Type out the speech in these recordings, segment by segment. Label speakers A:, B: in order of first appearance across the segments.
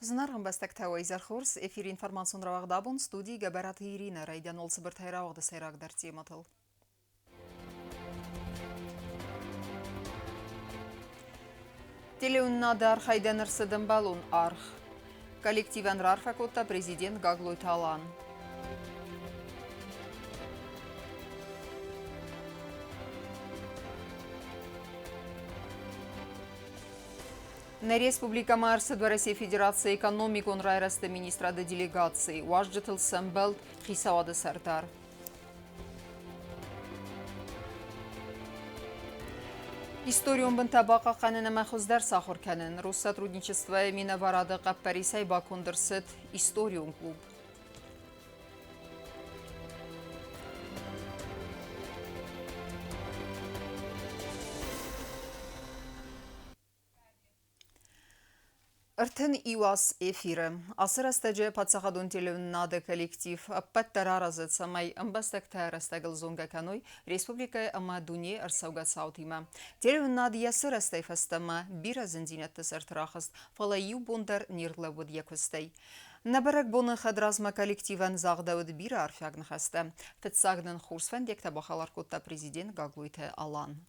A: Знарган бастактавай зархурс, эфир информацион равагдабун, студии Габарат Ирина, райдян олсы бір тайрауғды сайрағдар тематыл. Телеуннадар хайдан ырсыдын балун арх. Коллективен рарфакотта президент Гаглой Талан. На республика Марса до России Федерации экономикон райрасты министра до делегации. Уажджетл Сэмбелт Хисавады Сартар. Историон бен табака канена махуздар сахур канен. Россотрудничество Миноварада Каппарисай Бакундерсет Историон клуб. Артен ИУАС эфиры. Асыр астаджи пацахадун телевнады коллектив. Паттараразыт самай амбастакта растагыл зонга каной республика Амадуне арсауга саутима. Телевнады ясыр астай фастама бира зензинетті сартырахыст. Фалайю бондар нирглавуд якустай. Набарак боны хадразма коллективан зағдауд бира арфягн хаста. Фетсагдын хурсфен декта бахалар котта президент Гаглуйте Алан.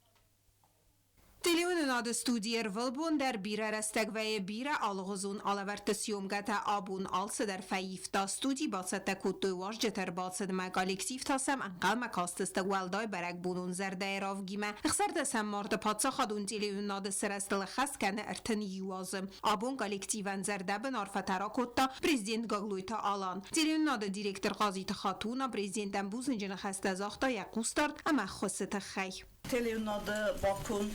B: Телеунад студиер Вълбун در بیره رستگوه بیره آلغزون آلورت سیومگت آبون آلسه در فیفتا студии балсата куттой важжетер балсад ма коллектив тасам анқал ма кастыста уалдай барак бунун зерде равгима ихсарда сам марда патсахадун телеунад сырастыл хас кане артын юазым абун коллективан зерде бен арфатара кутта президент Гаглуйта Алан телеунад директор Газита Хатуна президентен бузынжын хаста захта якустард ама хосыта хай
C: Teleunada bakund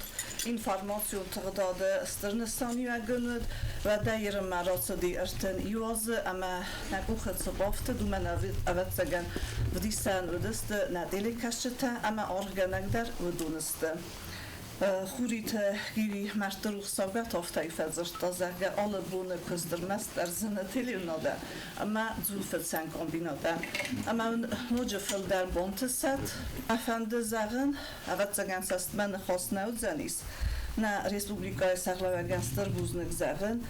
C: information tağdadı stırnıstanı ve gönüd ve deyir meratsıdı erten yuazı ama ne buxatsı baftı dumen evet zagen vdisan vdistı ne deli kaşçıta ama organagdar vdunistı. خوریت گیری مشتر و ساگت آفتای فزرش تازه آل بونه کزدرمست در زنه تلیوناده اما زوفت سن کامبیناده اما نوجفل در بانتست افنده زغن اوت زغن سست من خواست نود زنیس نه ریسپوبلیکای سخلا و گنستر بوزنگ زغن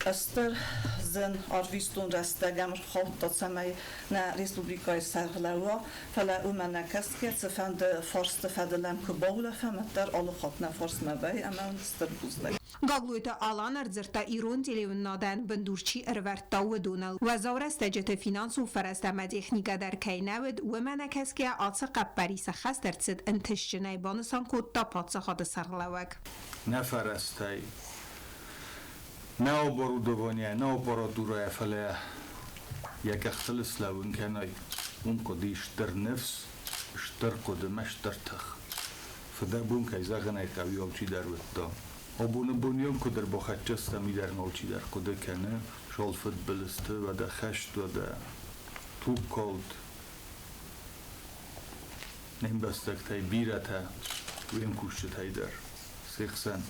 C: استر زن آرویستون رسته گمر خواهد داد سمی نه ریسپوبلیکای سرغلوا فلا او من نکست که سفند فارس تفدلم که باوله فهمت در آلو خواهد نفارس مبایی اما اون استر بوزنگ
B: Гаглуйта Алан ارزرتا ایرون تلیونادن بندورچی ارورتا و دونل وزارت جت فینانس و فرست مدیخنیگا در کینود و منکس که آتس قبریس خست درصد انتشجنای بانسان کتا پاتس خاد سرغلوک
D: نفرستی نه оборудование, نه аппаратура فله یک اختلاس لون کنای اون کدی اشتر نفس اشتر کدم اشتر تخ فدا بون که زغنای قوی آوچی در وقتا آبون بونیون کدر با خدجست می در نالچی در کده کنه شالفت بلسته و ده خشت و ده توب کالد نیم بستک تای بیره تا ویم کشت تای در سیخسن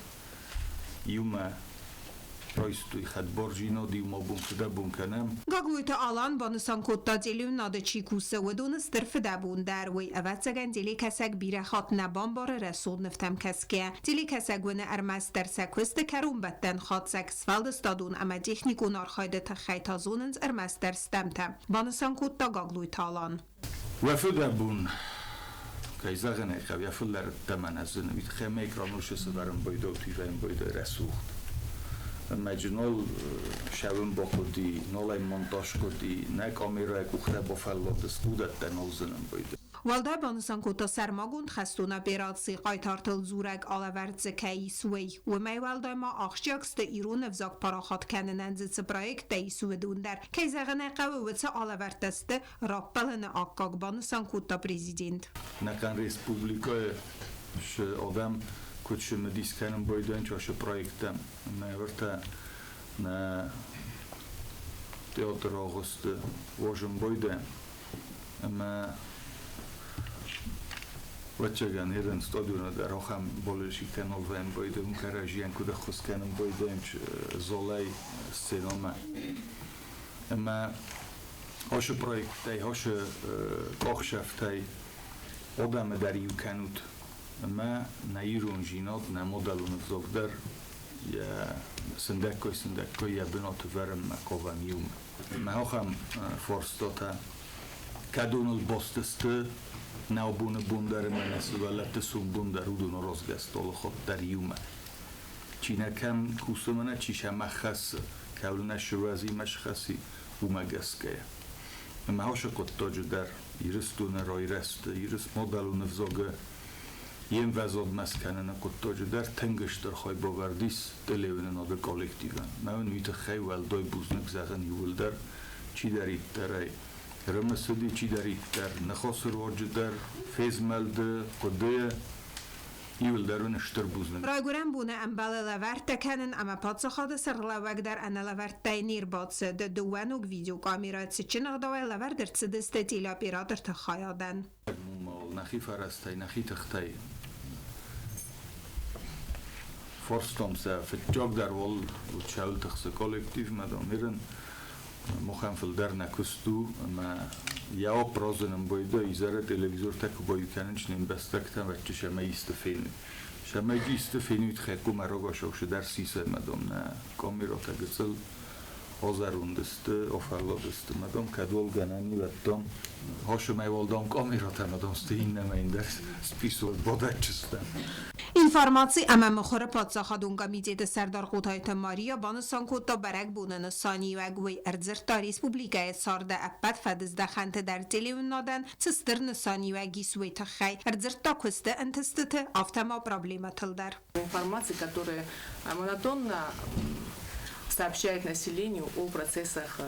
D: یومه Proistuj had borgino di mobun fda bunkanem.
B: Гаглуйта Алан банусан котта телеунада чикуса و دونستر فدا بون در وی اوتسگن تلی کسک بیره خات نبان بار رسول نفتم کسکه تلی کسک ونه ارمستر سکوست کرون بدن خات سک سفالد استادون اما تکنیکون آرخایده تخیتا زوننز ارمستر ستمتم بانوسان کوتا گاگلویتا آلان
D: و فدا بون که زغنه خوی فلر دمن از زنوید خیمه اکرانوش سوارم بایده و تیویم بایده رسوخت مجنول شبم با خودی نولای مونتاژ کردی نه کامیرای کوخته با فلات استودت دنوزنم بایده
B: والده بانوسان کوتا سرماگوند خستونا بیراد سیقای تارتل زورگ آلورد زکایی سوی و می والده ما آخشیاکست ایرون افزاک پاراخات کنننزیس پرایک دی سوی دوندر که زغنه قوی وچه آلورد دست راپلن آقاق بانوسان کوتا پریزیدند
D: نکن ریسپوبلیکای آدم کچه مدیس کنم بایده اینچه پرایکتم نورتا نه تئاتر آغاست واجم بایده اما وچگان هرن استادیون در آخم بالشی کنال ویم بایده اون کراجیان کده خوست کنم بایده اینچ زالای سینما اما هاش پرایکتای هاش کاخشفتای آدم دریو کنود اما نه ایرون جینات نه مدلون زاگدر Sendekko jebbenot verem makovam jum. Ma hocham forstota kadunul bosteste naubune bundare menesuvellette sum bundar udun rozgestol hot jum. Csinekam kuszomana csisamachas kaulna shrazi mashkhasi umagaskaya. Ma hoshakot tojdar iristuna roirest iris modalun vzoge Jem vezod meszkenen akkor tojdar tengester hajbavardis televenen ad a kollektíven. Mert mit a helyvel dojbuznak zagen julder csideritterei. Römeszödi csideriter nehosor orjder fezmelde kodé julderun esterbuznak.
B: Rajgurem bune embele leverte kennen ama patsakhade serlevek der ana leverte nirbatse de duanuk videokamera tsichina dawe leverder tsideste teleoperator te khayadan.
D: Nachi farastai, nachi tachtai. Forstom se förtjag där våld och kältachse kollektiv med dem miren. Mochen fel där nakustu men jag prozen bojda izare televizor tak bojkanich nim bestaktan vecce shema istefini. Shema istefini tkhku marogashok der sise med dem na kamerata getsel Ozarundeste, ofallodeste, madam kadol ganani vettem. Hasonló oldam kamerata madam stinnemeinder spisul bodachistem.
B: Informacji ama mokhore patsakhadunga midede serdar qutayt Maria bansan kutta berek bunen sani ve gwy erzerta respublikaya sarda appat fadizda khante der televizonadan tsistern sani ve giswe takhay erzerta kuste entestete автома проблема тылдар.
E: Информация, которая монотонно сообщает населению о процессах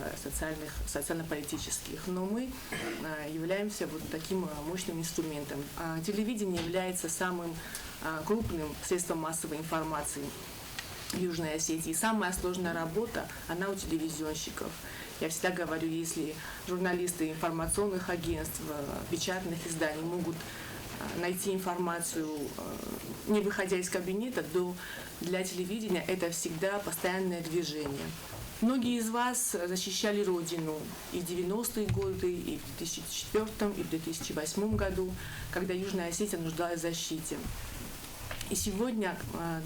E: социально-политических. Но мы являемся вот таким мощным инструментом. Телевидение является самым крупным средством массовой информации в Южной Осетии. Самая сложная работа, она у телевизионщиков. Я всегда говорю, если журналисты информационных агентств, печатных изданий могут найти информацию, не выходя из кабинета, то для телевидения это всегда постоянное движение. Многие из вас защищали Родину и в 90-е годы, и в 2004, и в 2008 году, когда Южная Осетия нуждалась в защите. И сегодня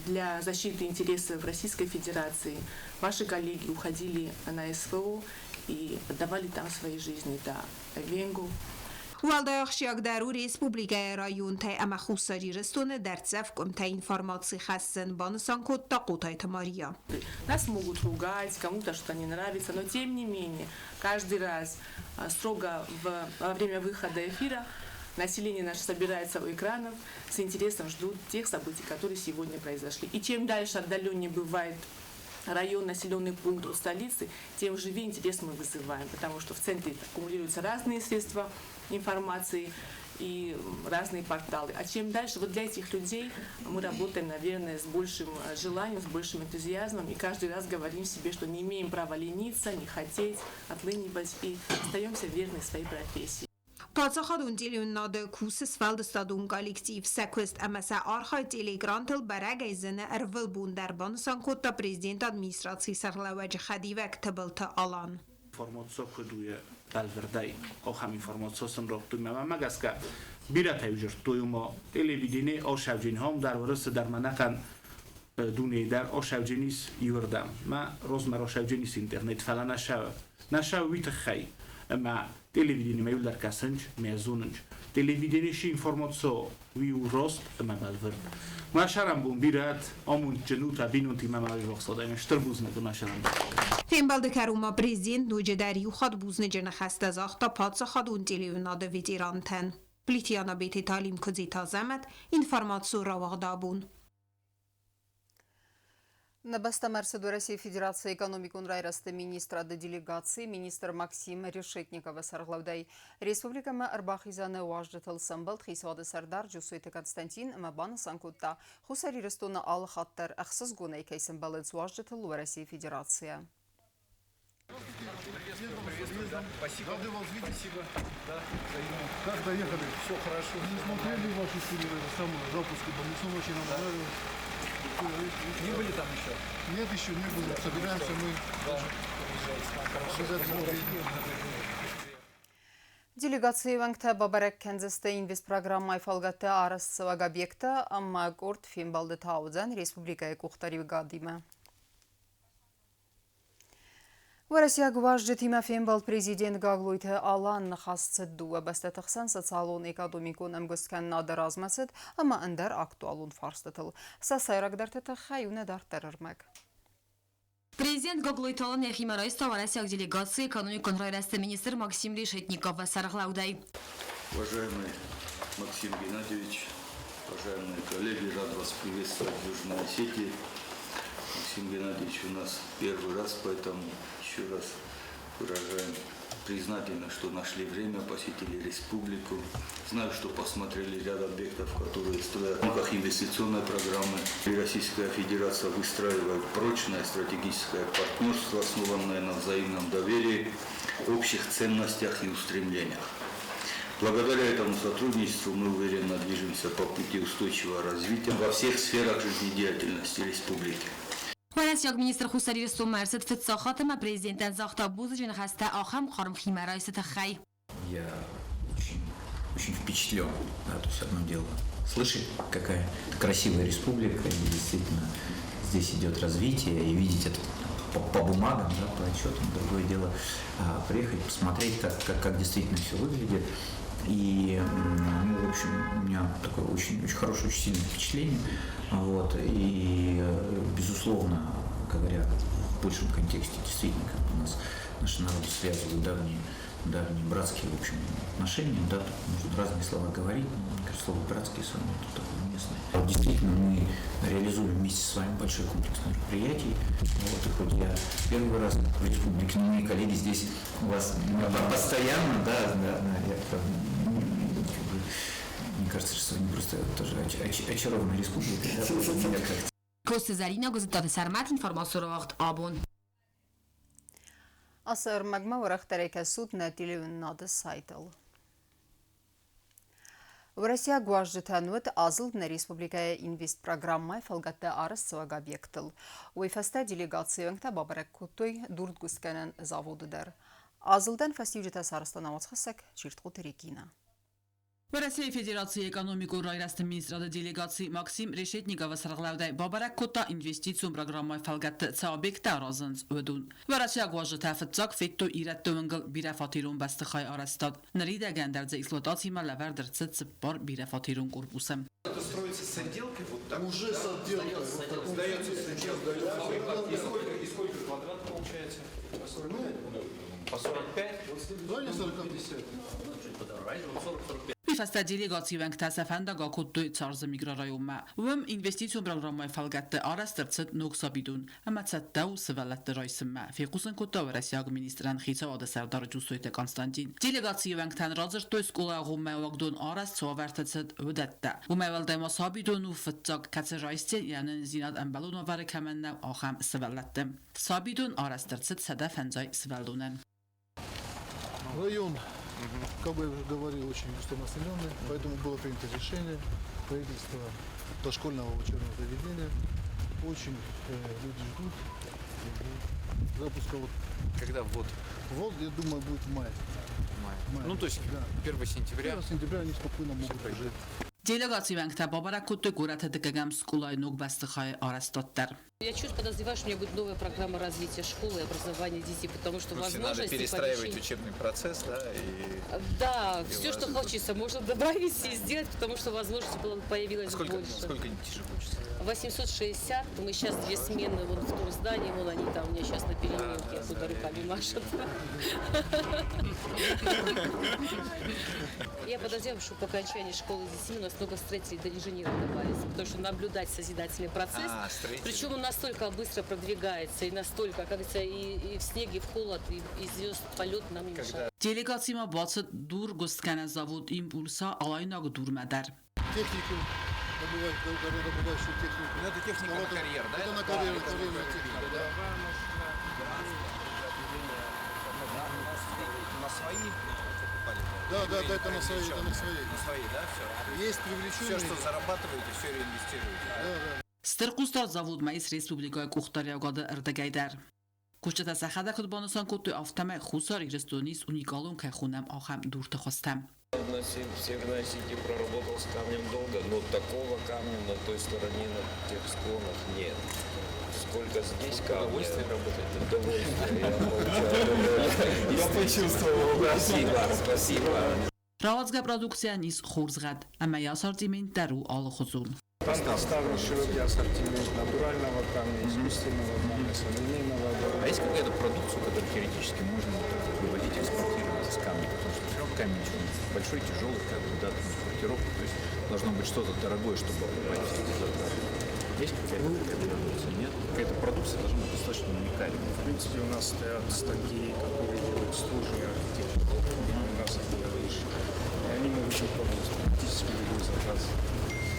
E: для защиты интересов Российской Федерации ваши коллеги уходили на СВО и отдавали там свои жизни. Это Венгу.
B: Waldayakhshiak daru Respublikaya rayon tay ama khusari restone der tsefkom tay информации хассен бансан котта Qutayt Maria.
E: Нас могут ругать, кому-то что-то не нравится, но тем не менее, каждый раз строго во время выхода эфира население наше собирается у экранов, с интересом ждут тех событий, которые сегодня произошли. И чем дальше отдаленнее бывает район, населенный пункт от столицы, тем живее интерес мы вызываем, потому что в центре аккумулируются разные средства информации и разные порталы. А чем дальше, вот для этих людей мы работаем, наверное, с большим желанием, с большим энтузиазмом, и каждый раз говорим себе, что не имеем права лениться, не хотеть, отлынивать, и остаемся верны своей профессии.
B: Patsakhadun televizyonada kusis veldestadun kollektiv sekwest amasa arxay telegrantel beragay zene ervel bun der bansan kotta prezident administratsiy sarlavaj khadivek tabelta alan.
F: Informació kuduje belverdei, ham informació som rotujme و magaska birat evjurtuymo televidine oshevjin ham dar vrst dar manakan dune dar oshevjinis yurdam ma rozmar oshevjinis internet falan nashaw vit khay ma televidine mevl dar kasanj mezunj televidine shi informació vi rost ma belverd ma sharam bun birat amun genuta binunti ma ma roxoda shtrabuzne na sharam
B: Tembelde karuma prezident nujadari ukhad buzne jene khasta zakhta patsakhadun televizyonada veteranten. Plitiana beti talim kuzita zamet informatsiyo ravagdabun.
A: На Бастамарседу России Федерации экономикун райрасты министра до делегации министр Максим Решетникова сарглаудай. Республикама Арбахизаны уаждытыл сымбылт хисады сардар Джусуйты Константин Мабан Санкутта. Хусари рестуна ал хаттар ахсыз гунай кейсен баланс уаждытыл России Федерация.
G: Спасибо. Рады вас видеть. Спасибо. Да, как доехали? Все хорошо. Не смотрели ваши запуски больницы, очень нам понравилось.
H: Не были там еще?
G: Нет, еще не было. Собираемся мы.
H: Да.
A: Делегация те бабарек Кензесте инвест программа фалгатте арас саваг объекта, амма горд фимбалды таудзан республикая кухтари гадима. В России гважды тима фимбал президент Гаглуйте Алан хасцет дуа бастатықсан социалон экономикон амгосткен надыр азмасыд, амма андар актуалун фарстатыл. Сасайрагдартыты хаюна дартарырмак.
I: Президент Гоглойталан Яхимарайс Таварасяк делегации экономики контрайраста министр Максим Решетников Сарахлаудай.
J: Уважаемый Максим Геннадьевич, уважаемые коллеги, рад вас приветствовать в Южной Осетии. Максим Геннадьевич у нас первый раз, поэтому еще раз выражаем признательность, что нашли время, посетили республику. Знаю, что посмотрели ряд объектов, которые строят в рамках инвестиционной программы. И Российская Федерация выстраивает прочное стратегическое партнерство, основанное на взаимном доверии, общих ценностях и устремлениях. Благодаря этому сотрудничеству мы уверенно движемся по пути устойчивого развития во всех сферах жизнедеятельности республики.
I: ورسیاق министр خسری رستم مرسد فتسا خاتم президент زاختا بوزجن خسته آخم خارم خیمرای ستخی.
K: Я очень впечатлен. Да, то есть одно дело слышать, какая красивая республика, и действительно здесь идет развитие, и видеть это по бумагам, да, по отчетам. Другое дело приехать, посмотреть, как действительно все выглядит. И, в общем, у меня такое очень хорошее, очень сильное впечатление. Вот. И, безусловно, говоря в большем контексте, действительно, как у нас наши народы связывают давние братские, в общем, отношения, да, можно разные слова говорить, но, мне кажется, слово братские с вами тут такое местное. Вот, действительно, мы реализуем вместе с вами большой комплекс мероприятий. Вот, и хоть я первый раз в республике, но мои коллеги здесь у вас постоянно, да, я мне кажется, что они просто тоже очарованная республика.
I: Коста Зарина газетада Сармат информацию вақт абон.
A: Асыр магма варахтарека суд нәтилеуін нады сайтыл. В России гважды тануыт азыл на республикая инвест программай фалгатты арыс сываг объектыл. Уйфаста делегациянкта бабарак куттой дурд гусканан заводыдар. Азылдан фастивжета сарыстан авацхасак чиртқу терекина.
L: В России Федерации экономику райраста министра делегации Максим Решетников Сарахлаудай бабарак кота инвестицион программай фалгатты ца объекта разынз өдун. В России гважды тафтзак фетту ират төвінгіл бирафатирун бастықай арастад. Нарида гандардзе эксплуатацима лавардыр цыцыппар бирафатирун корпусам.
G: Это строится с отделкой? Вот так? Уже с отделкой. Сдается с отделкой. И сколько квадрат получается? По 45? Да, не 40-50.
L: Фаста делегациянк тасафанда гакуттой царза миграрайума. Вем инвестицион программай фалгатты арастырцыт ноксабидун. Ама цаттау сывалатты райсыма. Фекусын кота в Россияг министран хица ада сардар жусойте Константин. Делегациянк тан разыр той скола гумма вагдун араст цавартыцыт өдатта. Гумма валдайма сабидун уфтцак катсы райсте янын зинад амбалун вары каменна ахам сывалаттым. Сабидун арастырцыт сада фанзай сывалдунан.
G: Район, как бы я уже говорил, очень густонаселенный, поэтому было принято решение правительства дошкольного учебного заведения. Очень люди ждут запуска.
H: Когда ввод?
G: Ввод, я думаю, будет в мае.
H: Ну, то есть
G: да.
H: 1 сентября.
G: 1 сентября они спокойно могут уже.
L: Делегациянкта бабарак куттой гурата декагам скулай ног бастыхай арастаттар.
M: Я чуть подозреваю, что у меня будет новая программа развития школы и образования детей, потому что возможности...
H: Надо перестраивать учебный процесс, да?
M: Да, все, что хочется, можно добавить и сделать, потому что возможности появилось больше.
H: Сколько детей же учатся?
M: 860, мы сейчас 2 смены вон в том здании, вон они там, у меня сейчас на переменке, оттуда руками машут. Я подозреваю, что по окончании школы с детьми у нас много строителей до инженеров добавится, потому что наблюдать созидательный процесс, причем он настолько быстро продвигается, и настолько, как говорится, и в снеге, и в холод, и звезд полет нам не мешает.
L: Делегациям бацыт дур госткана завод импульса алайнаг дурмадар.
G: Технику, добывающую технику.
H: Ну, это техника на карьер, да?
G: Это на карьер, карьерная техника, да.
H: На свои покупали?
G: Да, это на свои,
H: На свои, да, все?
G: Есть привлеченные.
H: Все, что зарабатываете, все реинвестируете.
G: Да.
L: Стыркустар завод майс республикая кухтаря года ырдагайдар. Кучта сахада код бонусан код той автоме хусар ирестонис уникалун кай хунам ахам дурта хостам.
N: В Северной Осетии проработал с камнем долго, но такого камня на той стороне, на тех склонах нет. Сколько здесь камня? Удовольствие работать? Удовольствие. Я получаю удовольствие. Я почувствовал. Спасибо.
L: Равацга продукция нис хорзгад, ама я ассортимент дару алхузун.
O: Поставлен широкий ассортимент натурального камня, искусственного камня, современного.
K: А есть какая-то продукция, которую теоретически можно выводить, экспортировать из камня? Потому что все равно камень большой, тяжелый, как бы, да, транспортировка. То есть должно быть что-то дорогое, чтобы покупать эти затраты. Есть какая-то продукция? Нет? Какая-то продукция должна быть достаточно уникальной.
O: В принципе, у нас стоят станки, которые делают стужи, архитектуры. У нас они выше. И они могут выполнить практически любой заказ.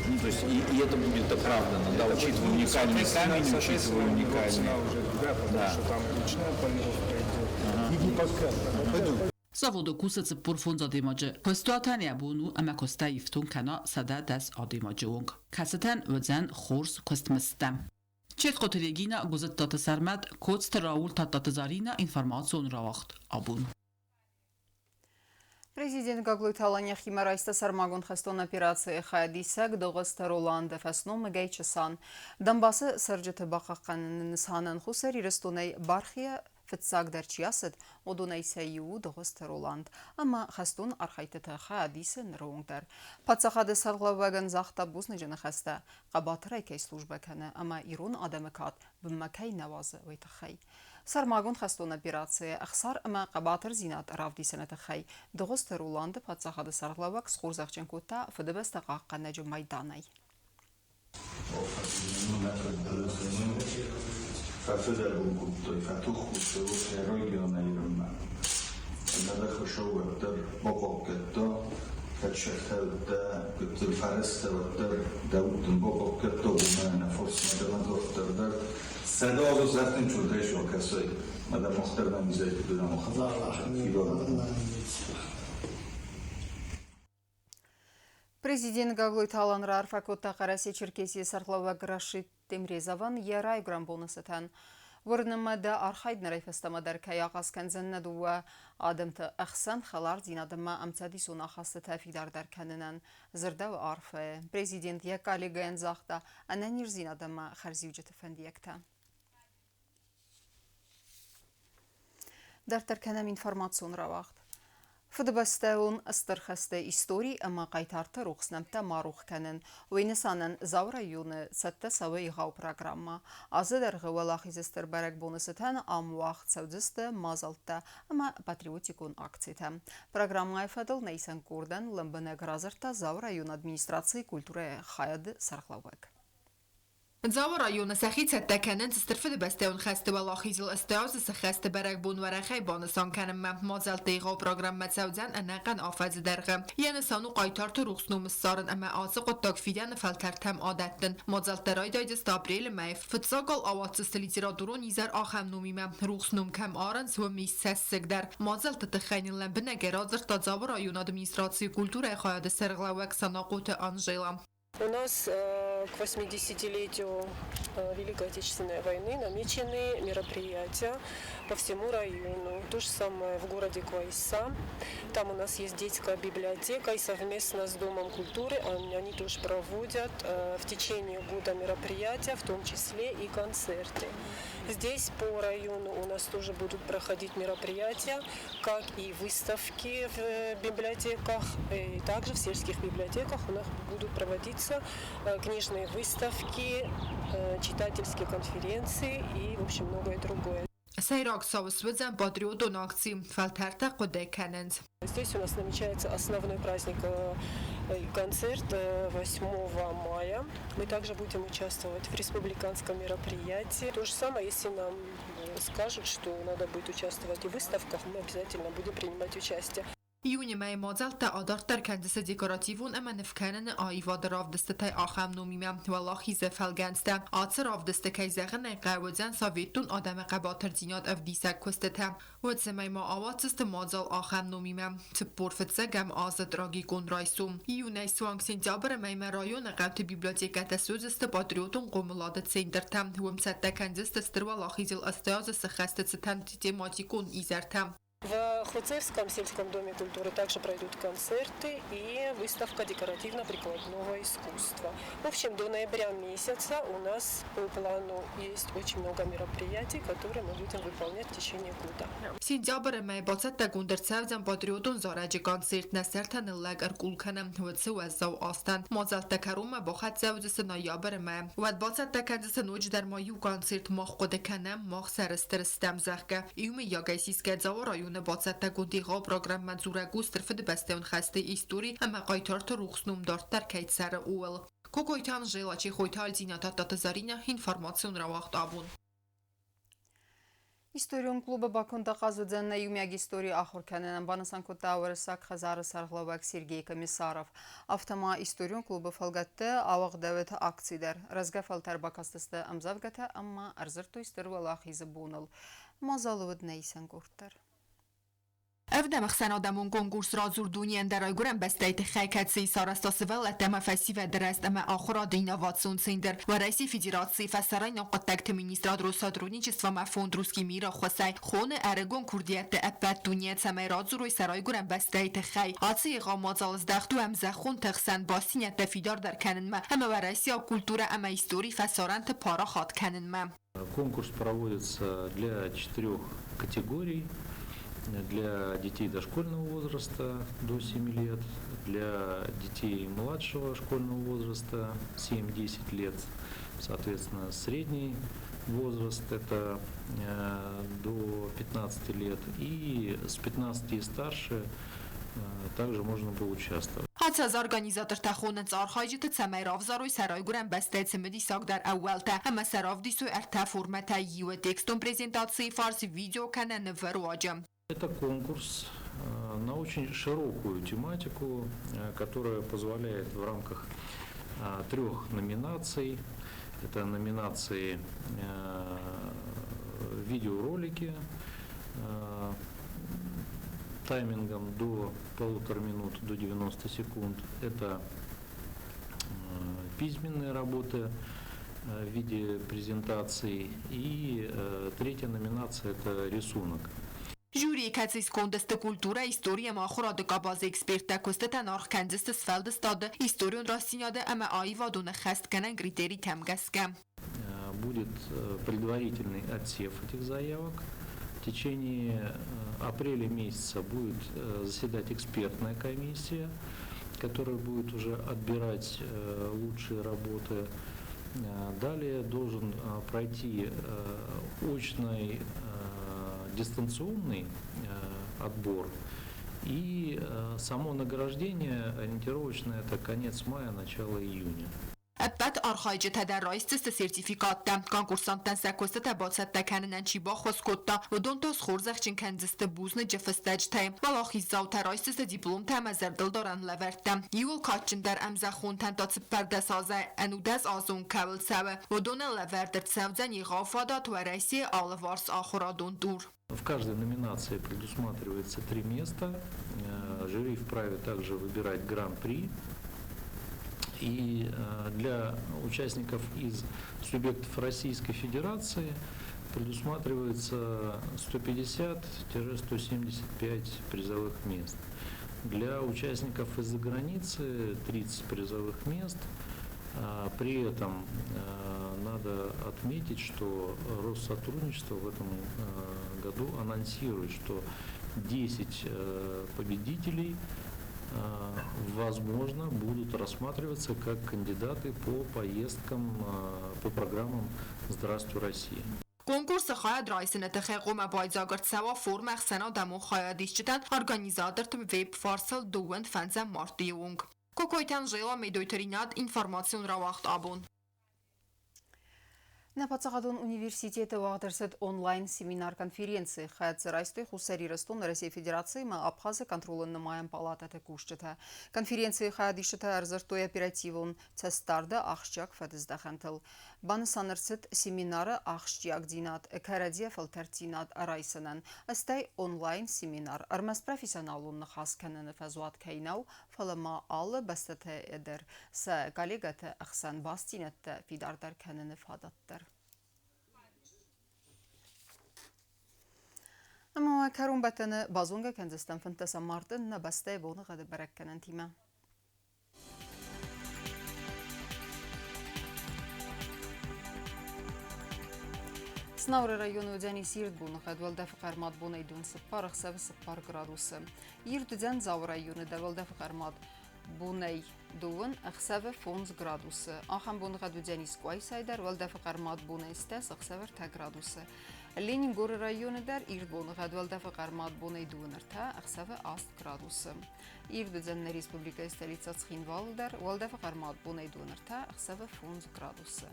K: Ну, то есть и это будет оправдано, да, учитывая уникальный камень, учитывая уникальный.
O: Цена уже другая, потому что там ручная полировка идет. И не подкатная.
L: Заводу кусац пурфон задимاجه کستاتن یبونو اما کستا یفتون کنا سده دست آدیماجه ونگ کستن وزن خورس کست مستم چیت قطریگینا گزد تات سرمد کست راول تات زارینا інформацию راوخت آبون
A: Президент Гаглуйталания Химарайста Сармагун Хастон операции Хадисак Догоста Роланда Фасном Гайчасан Донбассы Сарджеты Бақаққан Нисанан Хусари Рестунай Бархия Фитсак Дарчиясад Одунай Сайю Догоста Роланд Ама Хастун Архайтета Хадиса Нроунгдар Пацахады Сарглаваган Захта Буснажана Хаста Қабатырай кей служба кана Ама Ирун Адамакат Бимакай Навазы Вайтахай Сармагун Хастон операция Ахсар Ама Қабатыр Зинат Равди Санатахай Догоста Роланда Пацахады Сарглавак Схурзахченкута Фадебеста Қаққа Наджу Майданай
D: ففدروا كنتوا فتوخوا سووا رجعنا يرمى أنا دخل وقدر بقى كده فتشخل ده كنت الفارس وقدر داود بقى كده وما نفس ما ده وقدر ده صدا رو زفتن شده شو کسایی مدام مختار نمیزه بدون مختار
A: Президент Гаглуйталан Рарфакота Караси Черкесии Сарклава Грашит Темрезаван Ярай Грамбонасатан ورنمدا أرخيد نريف استمدر كياقاس كان زندوا آدمت أخسن خلار زين دما أمتدي سونا خاصة في در كننن زردا وعرف بريزيدنت يكالي جين زاختا أنا نيرزين دما خرزيوجة فنديكتا در تركنا من فرماتسون رواقت فدبستون استرخسته إستوري أما قيتارتا روخسنمتا ماروخ كانن وينسانن زاورا يون ستة سوي غاو برنامج أزدر غوالاخيز استربرك بونستان أم وقت سودسته مازلتا أما باتريوتيكون أكتيتا برنامج فدل نيسان كوردن لمبنا غرازرتا زاورا يون أدمنسترации كولتورة خايد سرخلاوك
B: زاور رایون سخیت تکنن استرفده بستهون خسته و لاخیزل استعاز سخسته برگ بون و رخی بانسان کنم مازل تیغا پروگرام متسوزن انقن آفز درغم یعنی سانو قایتار تو روخسنوم سارن اما آسق و تاکفیدن فلترتم عادتن مازل ترای دایدست آبریل میف فتساقل آوات سستلیتی را درو نیزر آخم نومیم روخسنوم کم آرن سو میسسک در مازل تتخین لنبنه گرازر تا زاور رایون ادمنستراسی کلتور خواهد سرغلوک سناقوت آنجیلا
P: У нас к 80-летию Великой Отечественной войны намечены мероприятия по всему району. То же самое в городе Квайса. Там у нас есть детская библиотека, и совместно с Домом культуры они тоже проводят в течение года мероприятия, в том числе и концерты. Здесь по району у нас тоже будут проходить мероприятия, как и выставки в библиотеках, и также в сельских библиотеках у нас будут проводиться книжные выставки, читательские конференции и, в общем, многое другое.
B: Сайрак Саусвидзан патриотон акции Фалтарта Кодеканенс.
P: Здесь у нас намечается основной праздник концерт 8 мая. Мы также будем участвовать в республиканском мероприятии. То же самое, если нам скажут, что надо будет участвовать и в выставках, мы обязательно будем принимать участие.
B: Iuni mai modzalta adartar kendisi dekorativun ama nefkanen aivad ravdistetay axam nomime wallahi zefalgenste atser ravdistekay zegen qawzen sovetun adam qabater dinat av disak kostete وتسمى ما آواتست مازال آخم نوميمه تپورفتسه گم آزد راگی گون رایسوم یونای سوانگ سنتیابر میمه رایون قبط بیبلیوتیکت سوزست پاتریوتون قوملادت سیندرتم هم ستکندست استروالاخیزل استیاز سخست ستم تیماتیکون ایزرتم
P: В Хуцевском сельском доме культуры также пройдут концерты и выставка декоративно-прикладного искусства. В общем, до ноября месяца у нас по плану есть очень много мероприятий, которые мы будем выполнять в течение года.
B: Сентябрь май бацатта гундерцевзен патриотун зараджи концерт насертан лагер кулканам хуцу азау астан мазалта карума با خط زوجس نویابر ما و بацатта کنزس نوج در مایو کنسرت ماخ خود کنم ماخ سرسترستم زخگه ایوم یاگایسیس که زاورایون بацатта گوندیغا پروگرام منظور گوستر فد بستون خسته ایستوری اما قایتارت روخسنوم دارت در کیت سر اول کوکویتان جیلا چی خویتال زیناتات داتزارینه інформаціон равахт абун
A: Историон клуба Бакунда қазудзен на юмяг истории ахурканен банасан кутауэрсак хазары сарглавак Сергей Комиссаров. Автома историон клуба фалгатте аваг давет акцидер. Разгафал тарбакастысты амзавгата, амма арзырту исторвалах изабунал. Мазалывыд нейсен гуртар.
B: افدم خسنادمون کنکورس را زوردونین در آیگورم بستایت خیکت سی سارستا سوال اتما فسی و درست اما آخرا دینا واتسون سیندر و رئیسی فدراسیون فسرای نقطت مینیستراد روسادرونیچست و مفهوم روسکی میرا خواسای خون ارگون کردیت اپت دنیت سمی رازوروی سرایگورم بستایت خی آتی غامازالز دختو امزخون تخسن باسینت تفیدار در کنن ما اما و رئیسی کلتور اما ایستوری فسارانت پارا خاد کنن ما.
Q: Конкурс проводится для 4 категорий. Для детей дошкольного возраста до 7 лет, для детей младшего школьного возраста 7-10 лет, соответственно, средний возраст это до 15 лет, и с 15 и старше также можно было участвовать.
B: از ارگانیزاتور تخون زارخایجت سمیراف زاروی سرایگورم بسته سمدی ساگ در اول تا اما سراف دیسو ارتا فرمتا یو تکستون презентации фарси видео канал неферواجم.
Q: Это конкурс на очень широкую тематику, которая позволяет в рамках 3 номинаций, это номинации видеоролики таймингом до 1,5 минут до 90 секунд, это письменные работы в виде презентаций, и 3 номинация это рисунок.
B: جوری کتیس کندست کلتور ایستوری ما خوراد کاباز اکسپرت کست تنارخ کندست سفلد استاد ایستوریون راستیناده اما آی وادون خست کنن کریتری کم گسکم.
Q: Будет предварительный отсев этих заявок. В течение апреля месяца будет заседать экспертная комиссия, которая будет уже отбирать лучшие работы. Далее должен пройти очный дистанционный отбор, и само награждение ориентировочное это конец мая, начало июня.
B: بعد آرخایج تدرایست سرتیفیکات دم کانکورسانتن سکوست تباست تکنن چی با خوز کتا و دون تاس خورزخ چین کنزست بوزن جفستج تایم والا خیزاو ترایست دیپلوم تم از دل دارن لورتم یول کاچن در امزخون تن تا پرده سازه انودز آزون کول سوه و دون لوردت سوزن یغافادات و رئیسی آلوارس آخرادون دور.
Q: В каждой номинации предусматривается 3 места. Жюри вправе также выбирать гран-при. И для участников из субъектов Российской Федерации предусматривается 150-175 призовых мест. Для участников из-за границы 30 призовых мест. При этом надо отметить, что Россотрудничество в этом году анонсирует, что 10 победителей возможно, будут рассматриваться как кандидаты по поездкам, по программам «Здравствуй, Россия».
B: کنکورس خواهد رایسن تخیقوم بایزاگرد سوا فرم اخسنا دمو خواهد ایشتن ارگانیزادرت ویب فارسل دوند فنزم مارتیونگ. کوکویتان جیلا میدویتریناد اینفارماسیون را وقت آبون.
A: Նապացաղադուն ունիվերսիտետը վաղդերսետ օնլայն սիմինար կոնֆերենցի խայացրայստի խուսերի ռստուն Ռեսիի Ֆեդերացիի մա Աբխազը կոնտրոլն նմայան պալատը կուշճտը։ Կոնֆերենցի խայադիշտը արզրտոյ օպերատիվուն ցստարդը աղշճակ ֆադզդախանտլ։ Բանսանրցետ սիմինարը աղշճակ դինատ քարադիա ֆլտերտինատ արայսնան ըստայ օնլայն սիմինար արմաս պրոֆեսիոնալուն նխասքանն ֆազուատ քայնավ ֆալմա ալը բստթե էդեր սա կոլեգատը ախսան բաստինատը ֆիդարդար քանն ֆադատտır. Ama karun batanı bazonga kendistan fantasa martın na bastay bunu gada barakkanan tima. Snavra rayonu ödəni Siirt bunu xədvəldə fəqərmad bunu idun sıppar ıxsəvi sıppar gradusu. Yirt ödən Zav rayonu dərvəldə fəqərmad bunay duvun ıxsəvi fonz gradusu. Axan bunu xədvəldə isquay saydar vəldə fəqərmad bunu istəs ıxsəvər tə gradusu. Leningor rayonu dər İrt bunu xədvəldə fəqərmad bunu idun ırtə ıxsəvi ast gradusu. İrt ödən Respublika stolica Ცხინვალ dər vəldə fəqərmad bunu idun ırtə ıxsəvi fonz gradusu.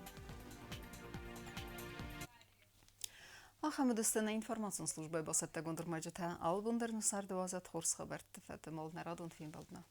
A: Ахамедстана информационная служба басатта гондурмаджата албундар нусар 12 хорс хабар тфатмол нарадун фин балдна.